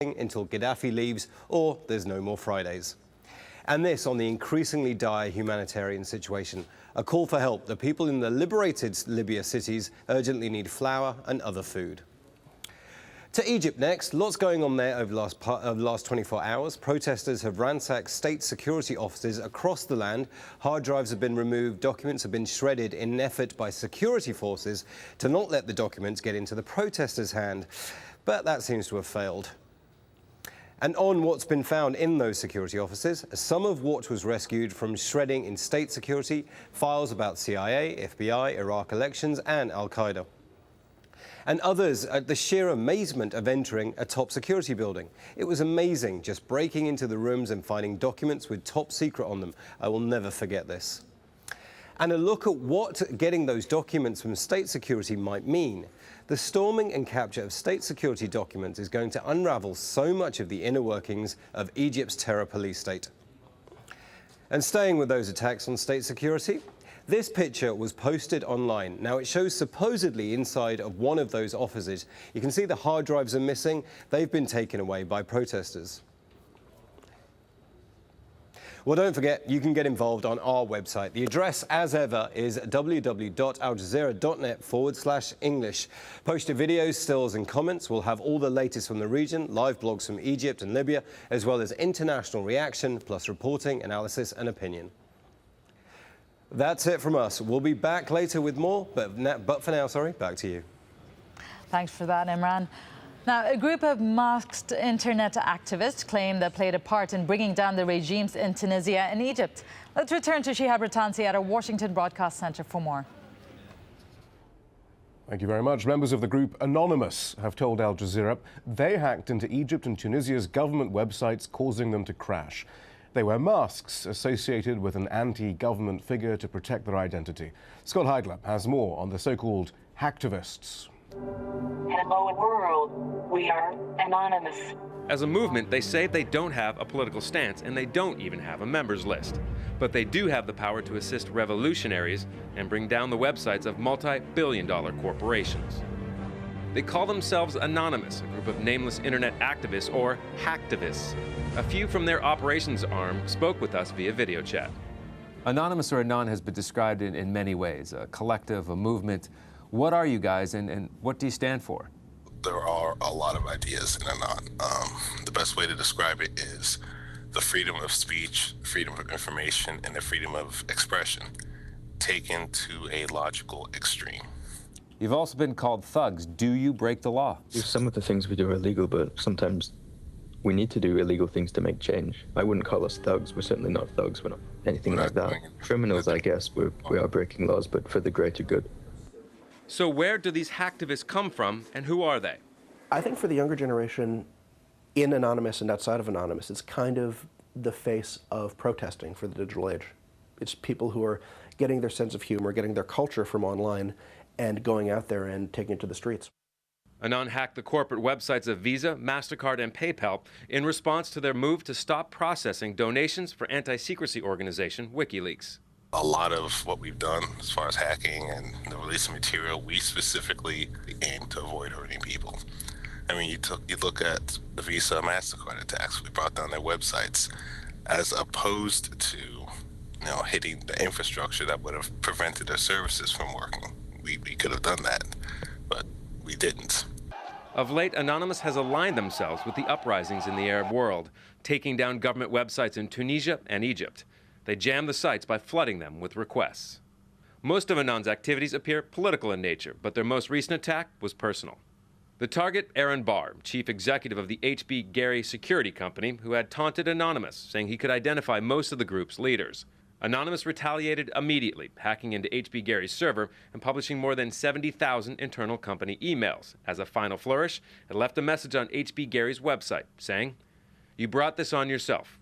until Gaddafi leaves or there's no more Fridays. And this on the increasingly dire humanitarian situation. A call for help. The people in the liberated Libya cities urgently need flour and other food. To Egypt next. Lots going on there over the last 24 hours. Protesters have ransacked state security offices across the land. Hard drives have been removed, documents have been shredded in an effort by security forces to not let the documents get into the protesters' hand. But that seems to have failed. And on what's been found in those security offices, some of what was rescued from shredding in state security, files about CIA, FBI, Iraq elections and Al-Qaeda. And others at the sheer amazement of entering a top security building. It was amazing just breaking into the rooms and finding documents with top secret on them. I will never forget this. And a look at what getting those documents from state security might mean. The storming and capture of state security documents is going to unravel so much of the inner workings of Egypt's terror police state. And staying with those attacks on state security, this picture was posted online. Now, it shows supposedly inside of one of those offices. You can see the hard drives are missing. They've been taken away by protesters. Well, don't forget, you can get involved on our website. The address, as ever, is www.aljazeera.net/English. Post your videos, stills and comments. We'll have all the latest from the region, live blogs from Egypt and Libya, as well as international reaction, plus reporting, analysis and opinion. That's it from us. We'll be back later with more, but for now, back to you. Thanks for that, Imran. Now, a group of masked internet activists claim they played a part in bringing down the regimes in Tunisia and Egypt. Let's return to Shihab Rattansi at our Washington Broadcast Center for more. Thank you very much. Members of the group Anonymous have told Al Jazeera they hacked into Egypt and Tunisia's government websites, causing them to crash. They wear masks associated with an anti-government figure to protect their identity. Scott Heidler has more on the so-called hacktivists. Hello world, we are Anonymous. As a movement, they say they don't have a political stance and they don't even have a members list. But they do have the power to assist revolutionaries and bring down the websites of multi-billion-dollar corporations. They call themselves Anonymous, a group of nameless internet activists or hacktivists. A few from their operations arm spoke with us via video chat. Anonymous or Anon has been described in many ways, a collective, a movement. What are you guys and what do you stand for? There are a lot of ideas in Anon. The best way to describe it is the freedom of speech, freedom of information, and the freedom of expression taken to a logical extreme. You've also been called thugs. Do you break the law? Some of the things we do are illegal, but sometimes we need to do illegal things to make change. I wouldn't call us thugs. We're certainly not thugs. We're not anything like that. Criminals, I guess. We are breaking laws, but for the greater good. So where do these hacktivists come from and who are they? I think for the younger generation, in Anonymous and outside of Anonymous, it's kind of the face of protesting for the digital age. It's people who are getting their sense of humor, getting their culture from online, and going out there and taking it to the streets. Anon hacked the corporate websites of Visa, MasterCard, and PayPal in response to their move to stop processing donations for anti-secrecy organization WikiLeaks. A lot of what we've done as far as hacking and the release of material, we specifically aim to avoid hurting people. I mean, you look at the Visa, MasterCard attacks. We brought down their websites as opposed to, hitting the infrastructure that would have prevented their services from working. We could have done that, but we didn't. Of late, Anonymous has aligned themselves with the uprisings in the Arab world, taking down government websites in Tunisia and Egypt. They jam the sites by flooding them with requests. Most of Anon's activities appear political in nature, but their most recent attack was personal. The target, Aaron Barr, chief executive of the H.B. Gary Security Company, who had taunted Anonymous, saying he could identify most of the group's leaders. Anonymous retaliated immediately, hacking into H.B. Gary's server and publishing more than 70,000 internal company emails. As a final flourish, it left a message on H.B. Gary's website saying, "You brought this on yourself.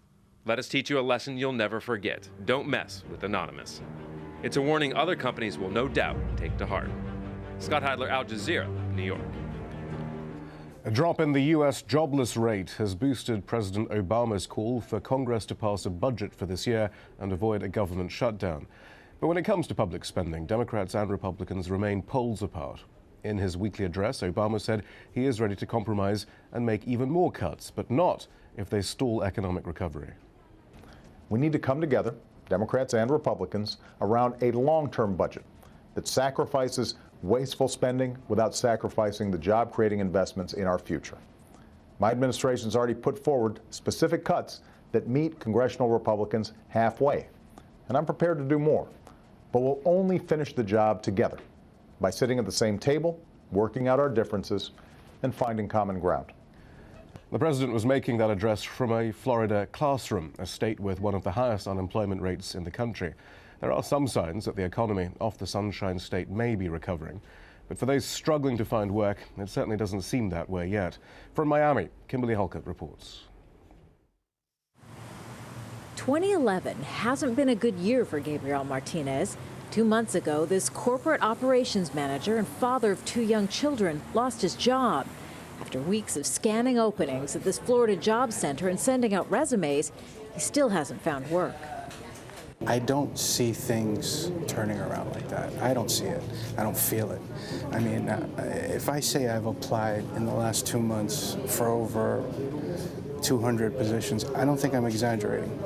Let us teach you a lesson you'll never forget. Don't mess with Anonymous." It's a warning other companies will no doubt take to heart. Scott Heidler, Al Jazeera, New York. A drop in the U.S. jobless rate has boosted President Obama's call for Congress to pass a budget for this year and avoid a government shutdown. But when it comes to public spending, Democrats and Republicans remain poles apart. In his weekly address, Obama said he is ready to compromise and make even more cuts, but not if they stall economic recovery. We need to come together, Democrats and Republicans, around a long-term budget that sacrifices wasteful spending without sacrificing the job-creating investments in our future. My administration's already put forward specific cuts that meet congressional Republicans halfway, and I'm prepared to do more. But we'll only finish the job together by sitting at the same table, working out our differences, and finding common ground. The president was making that address from a Florida classroom, a state with one of the highest unemployment rates in the country. There are some signs that the economy off the Sunshine State may be recovering. But for those struggling to find work, it certainly doesn't seem that way yet. From Miami, Kimberly Halkett reports. 2011 hasn't been a good year for Gabriel Martinez. 2 months ago, this corporate operations manager and father of 2 young children lost his job. After weeks of scanning openings at this Florida job center and sending out resumes, he still hasn't found work. I don't see things turning around like that. I don't see it. I don't feel it. I mean, if I say I've applied in the last 2 months for over 200 positions, I don't think I'm exaggerating.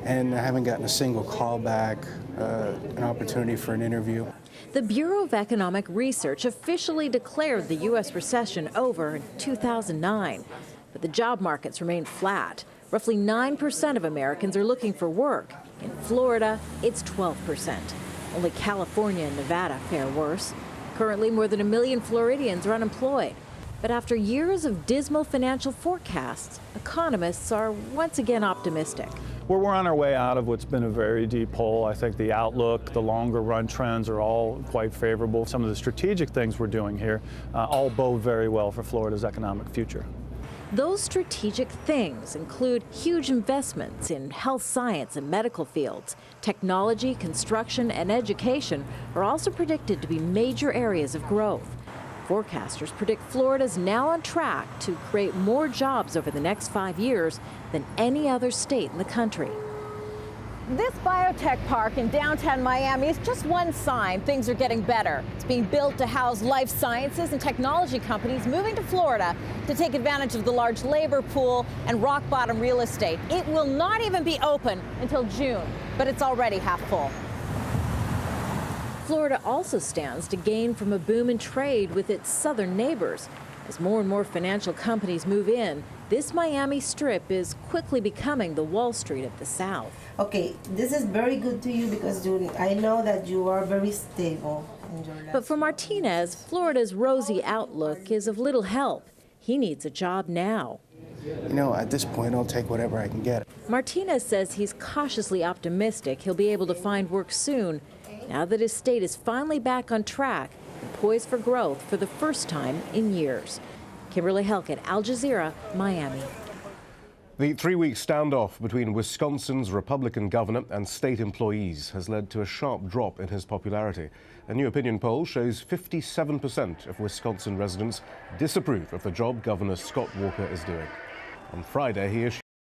And I haven't gotten a single call back, an opportunity for an interview. The Bureau of Economic Research officially declared the U.S. recession over in 2009, but the job markets remain flat. Roughly 9% of Americans are looking for work. In Florida, it's 12%. Only California and Nevada fare worse. Currently, more than 1 million Floridians are unemployed. But after years of dismal financial forecasts, economists are once again optimistic. We're on our way out of what's been a very deep hole. I think the outlook, the longer run trends are all quite favorable. Some of the strategic things we're doing here all bode very well for Florida's economic future. Those strategic things include huge investments in health science and medical fields. Technology, construction, and education are also predicted to be major areas of growth. Forecasters predict Florida's now on track to create more jobs over the next 5 years than any other state in the country. This biotech park in downtown Miami is just one sign things are getting better. It's being built to house life sciences and technology companies moving to Florida to take advantage of the large labor pool and rock bottom real estate. It will not even be open until June, but it's already half full. Florida also stands to gain from a boom in trade with its southern neighbors. As more and more financial companies move in, this Miami Strip is quickly becoming the Wall Street of the South. Okay, this is very good to you because I know that you are very stable in your life. But for Martinez, Florida's rosy outlook is of little help. He needs a job now. You know, at this point, I'll take whatever I can get. Martinez says he's cautiously optimistic he'll be able to find work soon, now that his state is finally back on track and poised for growth for the first time in years. Kimberly Halkett, AlJazeera, Miami. The 3-week standoff between Wisconsin's Republican governor and state employees has led to a sharp drop in his popularity. A new opinion poll shows 57% of Wisconsin residents disapprove of the job Governor Scott Walker is doing. On Friday, he issued